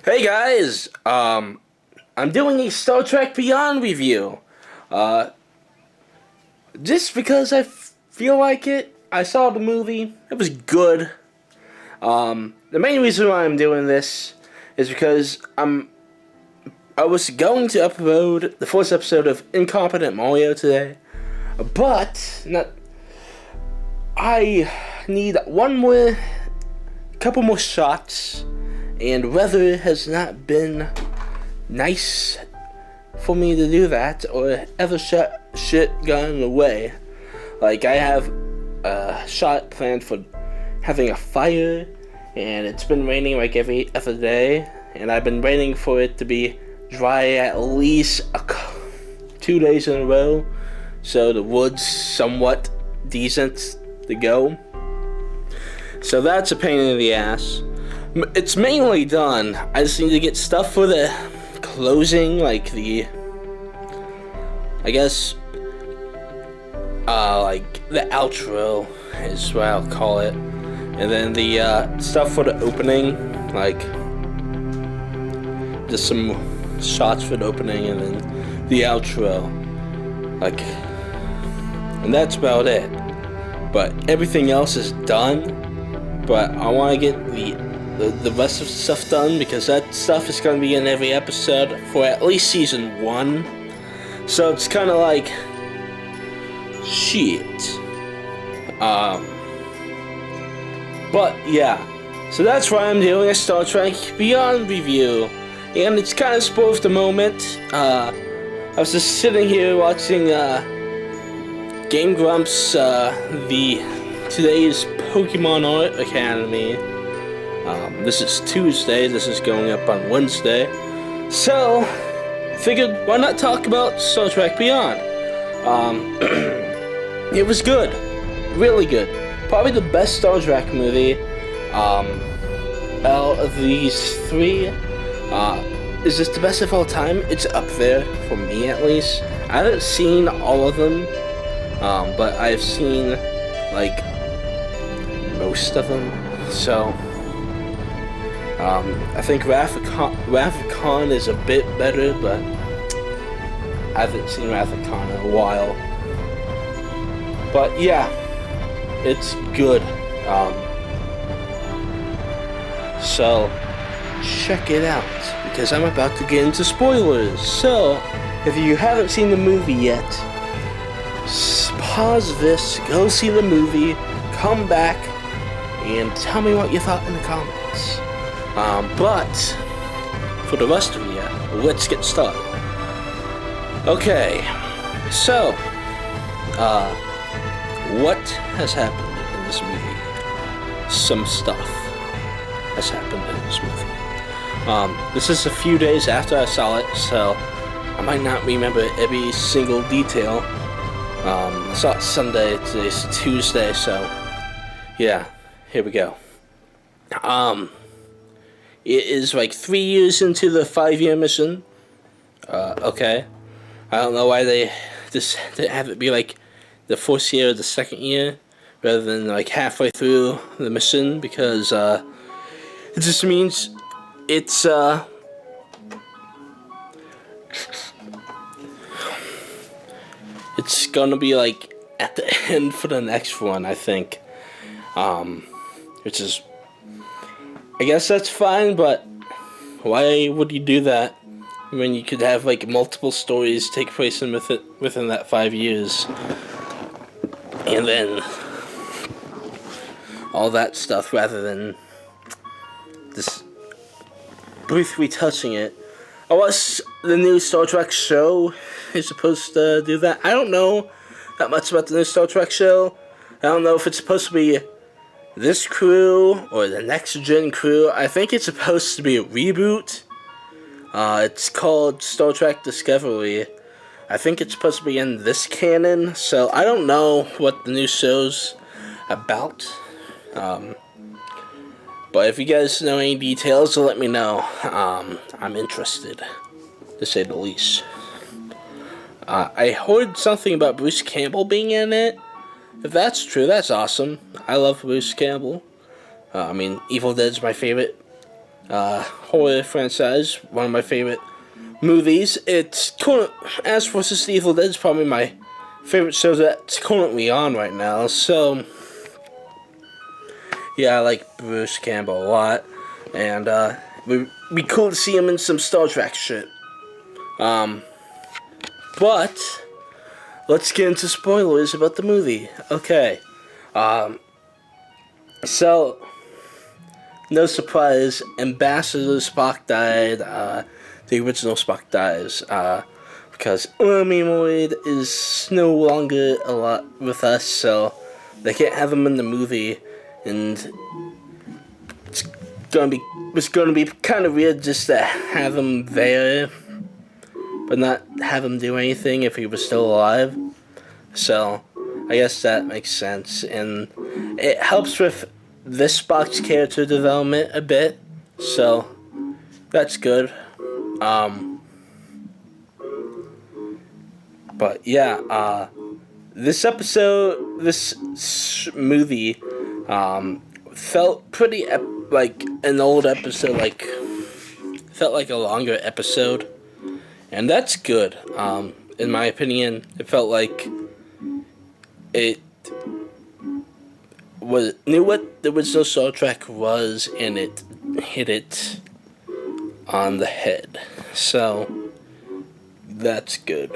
Hey guys, I'm doing a Star Trek Beyond review. Just because I feel like it. I saw the movie. It was good. The main reason why I'm doing this is because I was going to upload the first episode of Incompetent Mario today, but I need couple more shots. And weather has not been nice for me to do that, or ever shit gotten away. Like, I have a shot planned for having a fire, and it's been raining like every other day, and I've been waiting for it to be dry at least 2 days in a row, so the wood's somewhat decent to go. So that's a pain in the ass. It's mainly done. I just need to get stuff for the closing, like the outro is what I'll call it. And then the stuff for the opening, like just some shots for the opening, and then the outro. And that's about it. But everything else is done. But I want to get the rest of the stuff done, because that stuff is going to be in every episode for at least season 1. So it's kind of like shit. But yeah, so that's why I'm doing a Star Trek Beyond review, and it's kind of spoiled for the moment. I was just sitting here watching Game Grumps today's Pokemon Art Academy. This is Tuesday, this is going up on Wednesday. So, figured, why not talk about Star Trek Beyond? It was good. Really good. Probably the best Star Trek movie. Out of these three, is this the best of all time? It's up there, for me at least. I haven't seen all of them, but I've seen, like, most of them. So, I think Wrath of Khan is a bit better, but I haven't seen Wrath of Khan in a while. But yeah, it's good. So check it out, because I'm about to get into spoilers. So if you haven't seen the movie yet, pause this, go see the movie, come back, and tell me what you thought in the comments. But for the rest of you, let's get started. Okay, so what has happened in this movie? Some stuff has happened in this movie. This is a few days after I saw it, so I might not remember every single detail. I saw it Sunday, today's Tuesday, so yeah, here we go. It is like 3 years into the 5-year mission. Okay. I don't know why they just have it be like the first year or the second year, rather than like halfway through the mission, because it just means it's gonna be like at the end for the next one, I think. Which is, I guess that's fine, but why would you do that when you could have like multiple stories take place within that 5 years, and then all that stuff, rather than just briefly touching it? I watched the new Star Trek show is supposed to do that. I don't know that much about the new Star Trek show. I don't know if it's supposed to be this crew or the next gen crew. I think it's supposed to be a reboot. It's called Star Trek Discovery. I think it's supposed to be in this canon, so I don't know what the new show's about. But if you guys know any details, let me know. I'm interested, to say the least. I heard something about Bruce Campbell being in it. If that's true, that's awesome. I love Bruce Campbell. Evil Dead's my favorite horror franchise, one of my favorite movies. It's Ash vs. the Evil Dead is probably my favorite show that's currently on right now. So yeah, I like Bruce Campbell a lot, and it'd be cool to see him in some Star Trek shit. But let's get into spoilers about the movie. Okay, so no surprise, Ambassador Spock died. The original Spock dies because Ernie Lloyd is no longer a lot with us, so they can't have him in the movie, and it's gonna be kind of weird just to have him there, but not have him do anything if he was still alive. So I guess that makes sense, and it helps with this Spock's character development a bit, so that's good. But yeah, this movie, felt pretty like an old episode, felt like a longer episode, and that's good. In my opinion, it felt like it knew what the original Star Trek was, and it hit it on the head. So that's good.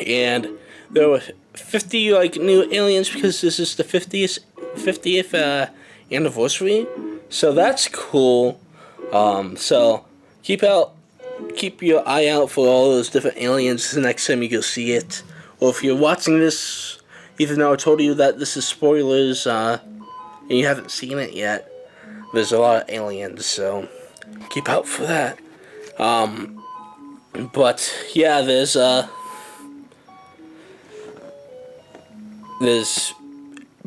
And there were 50 new aliens because this is the 50th anniversary. So that's cool. So keep your eye out for all those different aliens the next time you go see it. Or if you're watching this, even though I told you that this is spoilers, and you haven't seen it yet, there's a lot of aliens, so keep out for that. But yeah, there's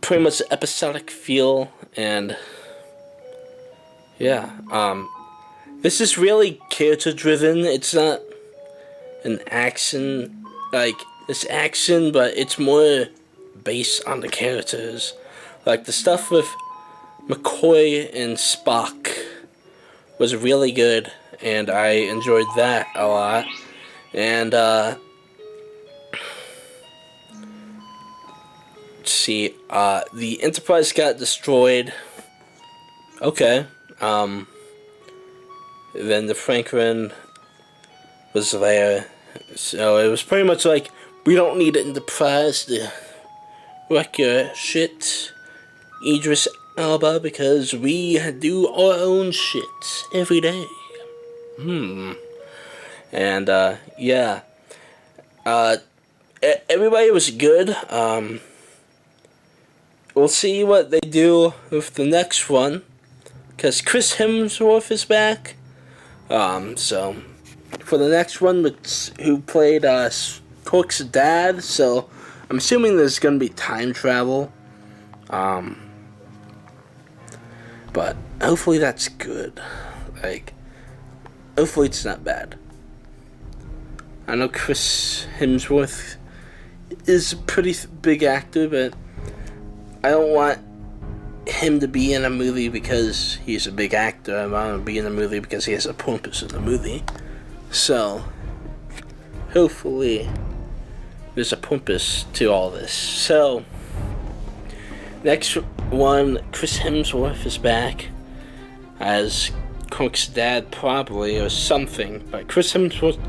pretty much an episodic feel, and yeah, this is really character driven. It's not an action, it's action, but it's more based on the characters. Like the stuff with McCoy and Spock was really good, and I enjoyed that a lot. And let's see, the Enterprise got destroyed. Okay. Then the Franklin was there, so it was pretty much like, we don't need an Enterprise to wreck your shit, Idris Elba, because we do our own shit every day. And yeah, everybody was good. We'll see what they do with the next one, because Chris Hemsworth is back. So for the next one, who played Cork's dad, so I'm assuming there's gonna be time travel. But hopefully that's good. Hopefully it's not bad. I know Chris Hemsworth is a pretty big actor, but I don't want him to be in a movie because he's a big actor. I want him to be in a movie because he has a purpose in the movie. So hopefully there's a purpose to all this. So next one, Chris Hemsworth is back as Kirk's dad, probably, or something. But Chris Hemsworth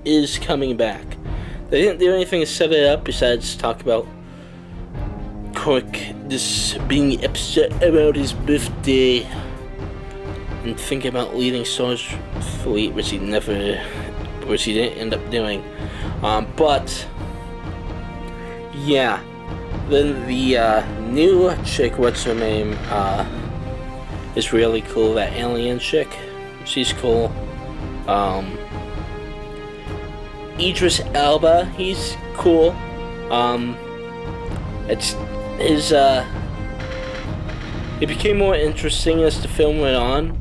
is coming back. They didn't do anything to set it up besides talk about Kirk just being upset about his birthday and thinking about leading Star's fleet, which he didn't end up doing. But yeah, then the new chick, what's her name, is really cool. That alien chick, she's cool. Idris Elba, he's cool. It became more interesting as the film went on.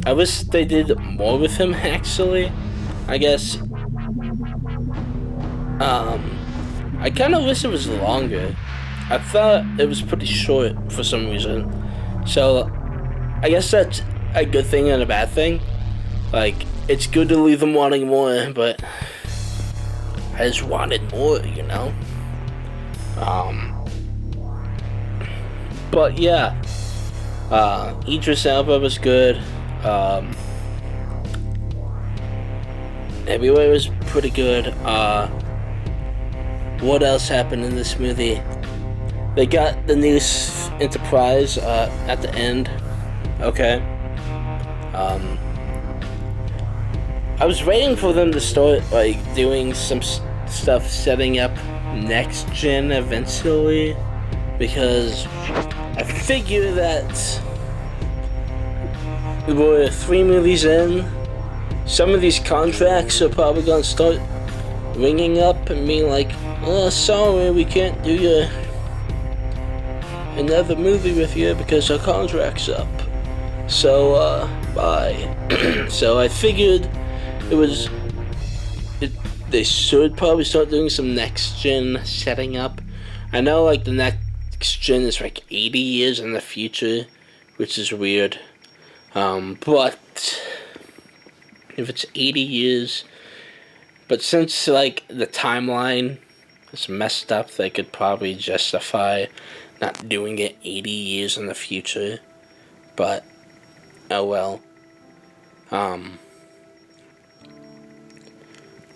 I wish they did more with him, actually. I guess. I kind of wish it was longer. I thought it was pretty short for some reason. So, I guess that's a good thing and a bad thing. Like, it's good to leave them wanting more, but I just wanted more, you know? But yeah, Idris Elba was good. Everywhere was pretty good. What else happened in this movie? They got the new Enterprise at the end. Okay. I was waiting for them to start like doing some stuff setting up next gen eventually, because I figure that we're 3 movies in. Some of these contracts are probably gonna start ringing up and being like, "Oh, sorry, we can't do another movie with you because our contract's up. So, bye." So I figured they should probably start doing some next gen setting up. I know like the next gen is like 80 years in the future, which is weird. But if it's 80 years, but since like the timeline is messed up, they could probably justify not doing it 80 years in the future. But oh well.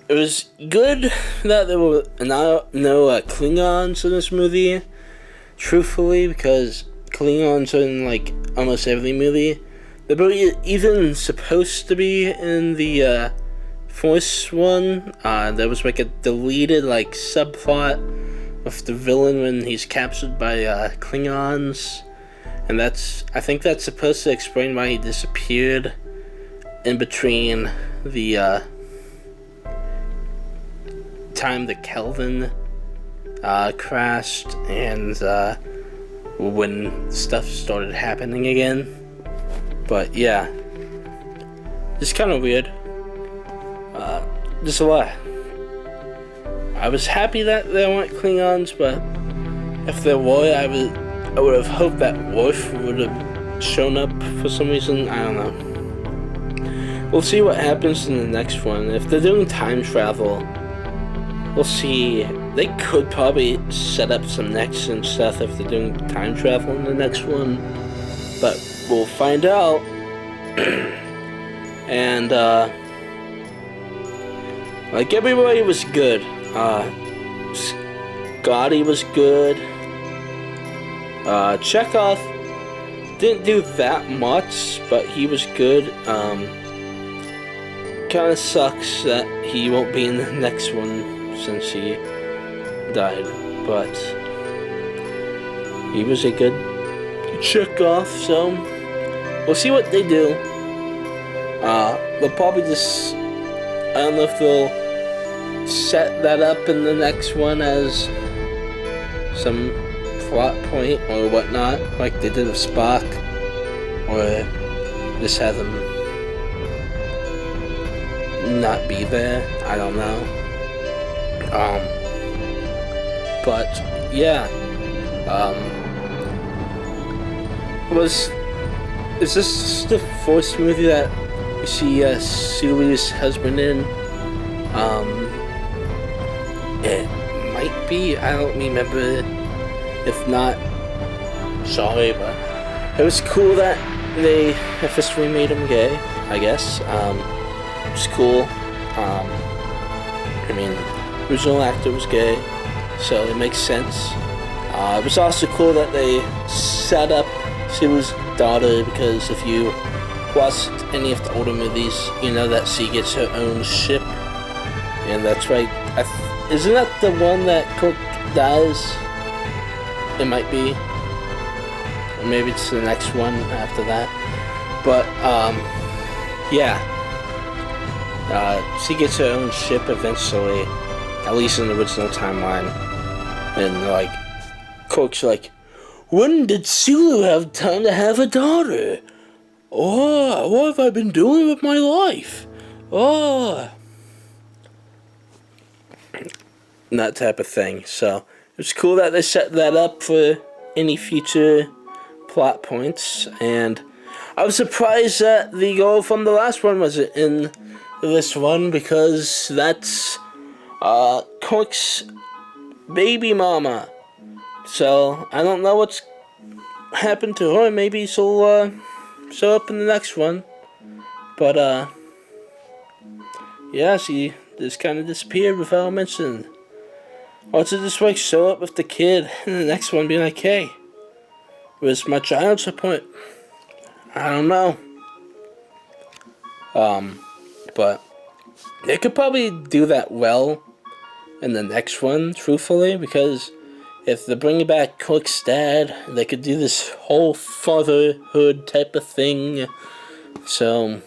It was good that there were no Klingons in this movie, truthfully, because Klingons are in like almost every movie. They were even supposed to be in the first one. There was like a deleted like subplot of the villain when he's captured by Klingons, and I think that's supposed to explain why he disappeared in between the time the Kelvin crashed and when stuff started happening again. But yeah, it's kind of weird. Just a lot. I was happy that there weren't Klingons, but if there were, I would have hoped that Worf would have shown up for some reason. I don't know. We'll see what happens in the next one. If they're doing time travel, we'll see. They could probably set up some next and stuff if they're doing time travel in the next one, but we'll find out. And like everybody was good. Scotty was good. Chekhov didn't do that much, but he was good. Kind of sucks that he won't be in the next one since he died, but he was a good Chekhov, so we'll see what they do. They'll probably just, I don't know if they'll set that up in the next one as some plot point or whatnot, like they did with Spock, or just have them not be there. I don't know. But yeah, is this the first movie that you see Sully's husband in? It might be. I don't remember. If not, sorry, but it was cool that they officially made him gay, I guess. It's cool. I mean, the original actor was gay, so it makes sense. It was also cool that they set up Sully's daughter, because if you watched any of the older movies, you know that she gets her own ship, and that's right. Isn't that the one that Kirk dies? It might be, or maybe it's the next one after that. But yeah, she gets her own ship eventually, at least in the original timeline. And like, Kirk's like, when did Sulu have time to have a daughter? Oh, what have I been doing with my life? Oh, that type of thing. So It's cool that they set that up for any future plot points, and I was surprised that the girl from the last one wasn't in this one, because that's Cook's baby mama. So I don't know what's happened to her. Maybe she'll show up in the next one. But yeah, she just kind of disappeared without mentioning. Or to just like show up with the kid in the next one, being like, "Hey, where's my child support?" I don't know. But they could probably do that well in the next one, truthfully, because if they're bringing back Cook's dad, they could do this whole fatherhood type of thing. So,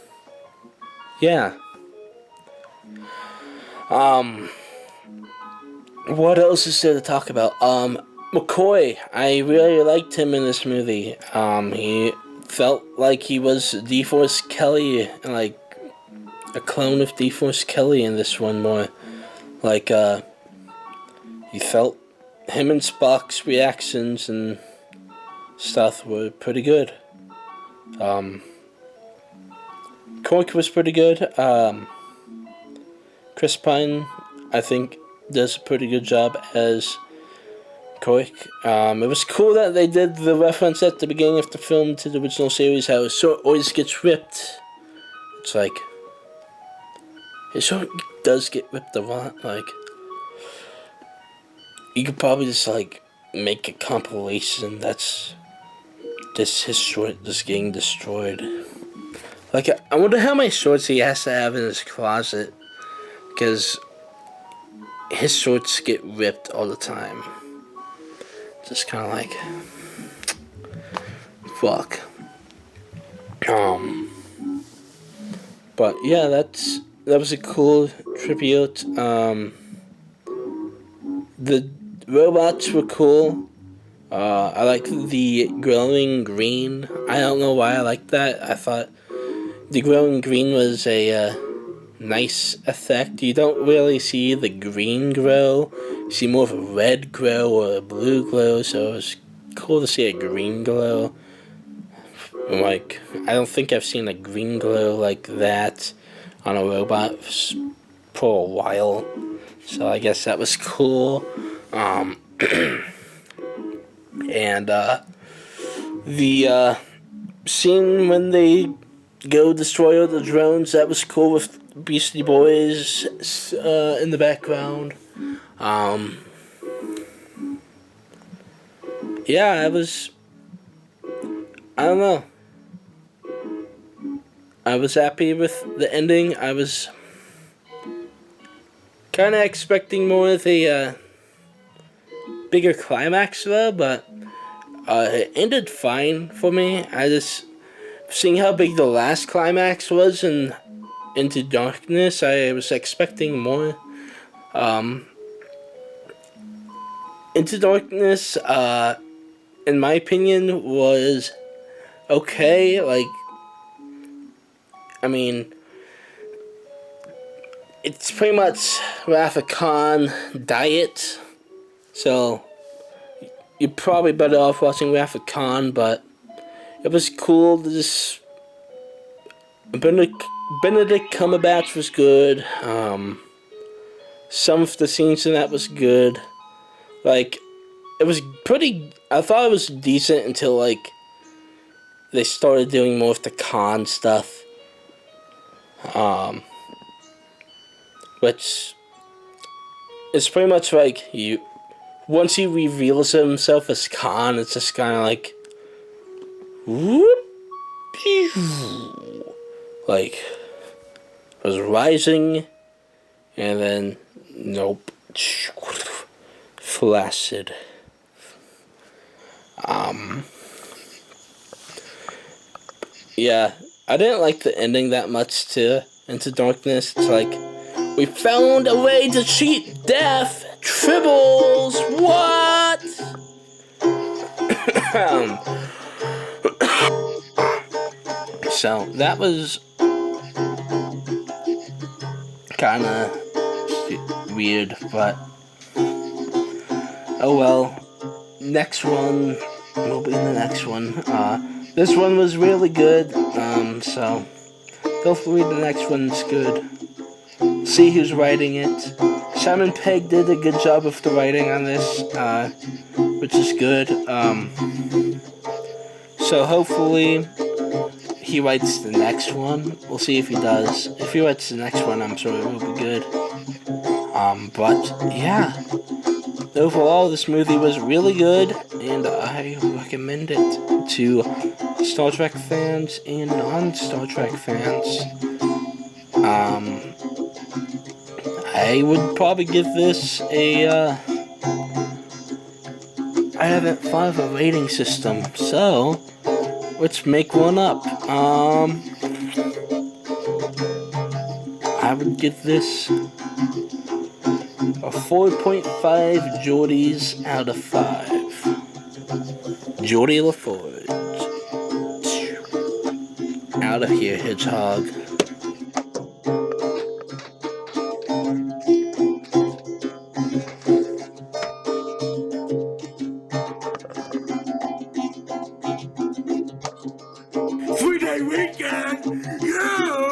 yeah. What else is there to talk about? McCoy. I really liked him in this movie. He felt like he was DeForest Kelly, like a clone of DeForest Kelly in this one more. Like, he felt him and Spock's reactions and stuff were pretty good. Cork was pretty good. Chris Pine, I think, does a pretty good job as Cork. It was cool that they did the reference at the beginning of the film to the original series, how his sword always gets ripped. It's like, his sword does get ripped a lot. Like, you could probably just, like, make a compilation that's just his sword just getting destroyed. Like, I wonder how many swords he has to have in his closet, because his swords get ripped all the time. Just kind of like, fuck. But yeah, that was a cool tribute. The robots were cool. I like the glowing green. I don't know why I like that. I thought the glowing green was a nice effect. You don't really see the green glow. You see more of a red glow or a blue glow, so it was cool to see a green glow. Like, I don't think I've seen a green glow like that on a robot for a while. So I guess that was cool. And the scene when they go destroy all the drones, that was cool with Beastie Boys in the background. Yeah, I don't know. I was happy with the ending. I was kind of expecting more of a bigger climax though, but it ended fine for me. I just, seeing how big the last climax was in Into Darkness, I was expecting more. Into Darkness, in my opinion, was okay. Like, I mean, it's pretty much Wrath of Khan diet, so you're probably better off watching Wrath of Khan, but it was cool to just... Benedict Cumberbatch was good. Some of the scenes in that was good. Like, it was pretty... I thought it was decent until, like, they started doing more of the Khan stuff. Which is pretty much like, once he reveals himself as Khan, it's just kind of like, whoop, like, I was rising, and then, nope, flaccid. Yeah, I didn't like the ending that much to Into Darkness. It's like, we found a way to cheat death! Tribbles! What? So, that was kind of weird, but Oh well. Next one will be the next one. This one was really good. So hopefully the next one's good. See who's writing it. Simon Pegg did a good job of the writing on this, which is good. So hopefully he writes the next one. We'll see if he does. If he writes the next one, I'm sure it will be good. But yeah, overall this movie was really good, and I recommend it to Star Trek fans and non-Star Trek fans. I would probably give this a, I haven't thought of a rating system, so let's make one up. I would give this a 4.5 Geordies out of 5. Geordie LaForge. Out of here, Hedgehog. Three-day weekend! Yeah!